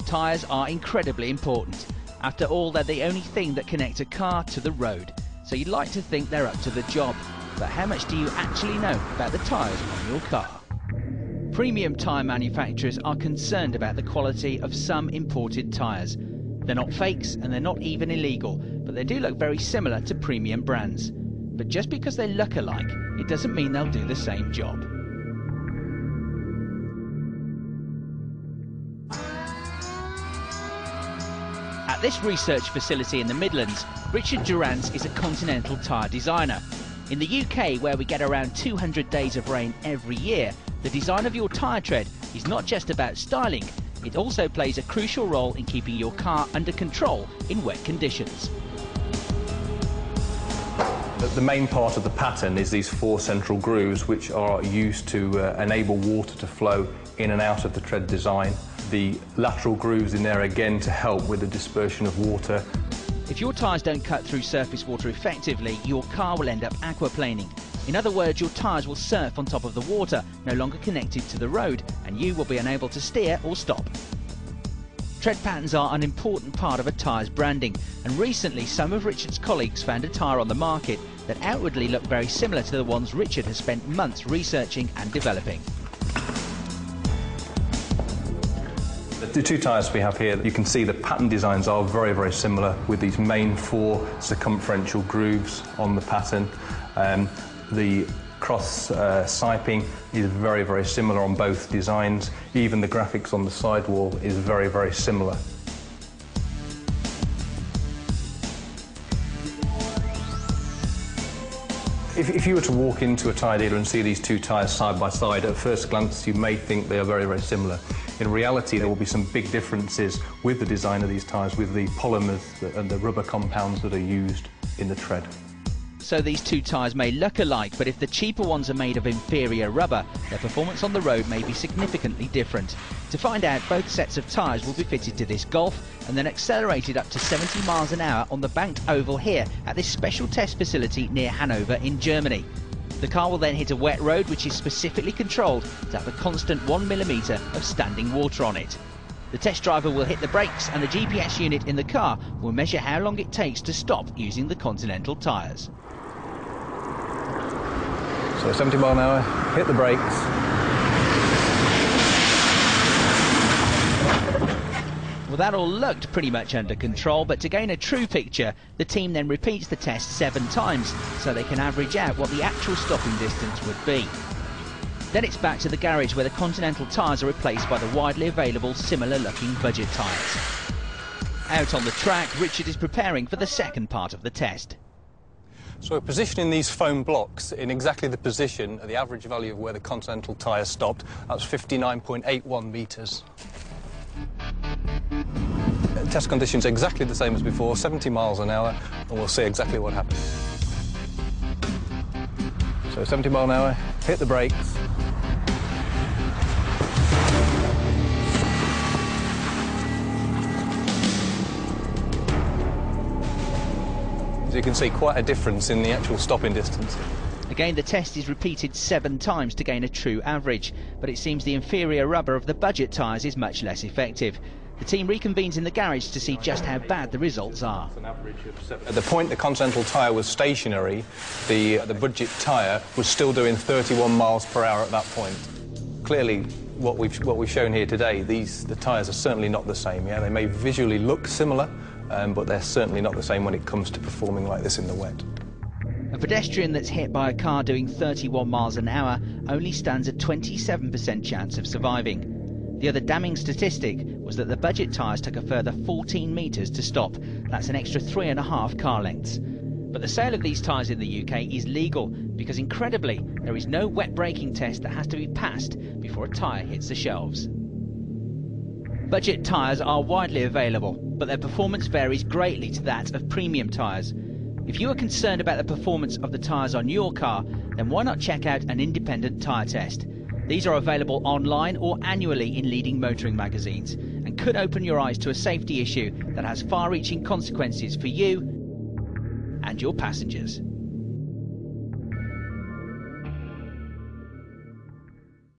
Tyres are incredibly important. After all, they're the only thing that connect a car to the road. So you'd like to think they're up to the job. But how much do you actually know about the tyres on your car? Premium tyre manufacturers are concerned about the quality of some imported tyres. They're not fakes and they're not even illegal, but they do look very similar to premium brands. But just because they look alike, it doesn't mean they'll do the same job. At this research facility in the Midlands, Richard Durrance is a continental tyre designer. In the UK, where we get around 200 days of rain every year, the design of your tyre tread is not just about styling, it also plays a crucial role in keeping your car under control in wet conditions. The main part of the pattern is these 4 central grooves, which are used to enable water to flow in and out of the tread design. The lateral grooves in there again to help with the dispersion of water. If your tyres don't cut through surface water effectively, your car will end up aquaplaning. In other words, your tyres will surf on top of the water, no longer connected to the road, and you will be unable to steer or stop. Tread patterns are an important part of a tyre's branding, and recently some of Richard's colleagues found a tyre on the market that outwardly looked very similar to the ones Richard has spent months researching and developing. The 2 tyres we have here, you can see the pattern designs are very, very similar with these main 4 circumferential grooves on the pattern. The cross siping is very, very similar on both designs. Even the graphics on the sidewall is very, very similar. If you were to walk into a tyre dealer and see these 2 tyres side by side, at first glance you may think they are very, very similar. In reality, there will be some big differences with the design of these tyres, with the polymers and the rubber compounds that are used in the tread. So these 2 tyres may look alike, but if the cheaper ones are made of inferior rubber, their performance on the road may be significantly different. To find out, both sets of tyres will be fitted to this Golf and then accelerated up to 70 miles an hour on the banked oval here at this special test facility near Hanover in Germany. The car will then hit a wet road which is specifically controlled to have a constant 1mm of standing water on it. The test driver will hit the brakes and the GPS unit in the car will measure how long it takes to stop using the Continental tyres. So 70 mile an hour, hit the brakes. Well, that all looked pretty much under control, but to gain a true picture, the team then repeats the test 7 times so they can average out what the actual stopping distance would be. Then it's back to the garage where the Continental tyres are replaced by the widely available similar-looking budget tyres. Out on the track, Richard is preparing for the second part of the test. So we're positioning these foam blocks in exactly the position at the average value of where the Continental tyre stopped. That's 59.81 metres. Test conditions exactly the same as before, 70 miles an hour, and we'll see exactly what happens. So 70 mile an hour, hit the brakes. As you can see, quite a difference in the actual stopping distance. Again, the test is repeated 7 times to gain a true average, but it seems the inferior rubber of the budget tyres is much less effective. The team reconvenes in the garage to see just how bad the results are. At the point the Continental tyre was stationary, the budget tyre was still doing 31 miles per hour at that point. Clearly, what we've shown here today, the tyres are certainly not the same. Yeah, they may visually look similar, but they're certainly not the same when it comes to performing like this in the wet. A pedestrian that's hit by a car doing 31 miles an hour only stands a 27% chance of surviving. The other damning statistic was that the budget tyres took a further 14 metres to stop. That's an extra 3.5 car lengths. But the sale of these tyres in the UK is legal because, incredibly, there is no wet braking test that has to be passed before a tyre hits the shelves. Budget tyres are widely available, but their performance varies greatly to that of premium tyres. If you are concerned about the performance of the tyres on your car, then why not check out an independent tyre test? These are available online or annually in leading motoring magazines and could open your eyes to a safety issue that has far-reaching consequences for you and your passengers.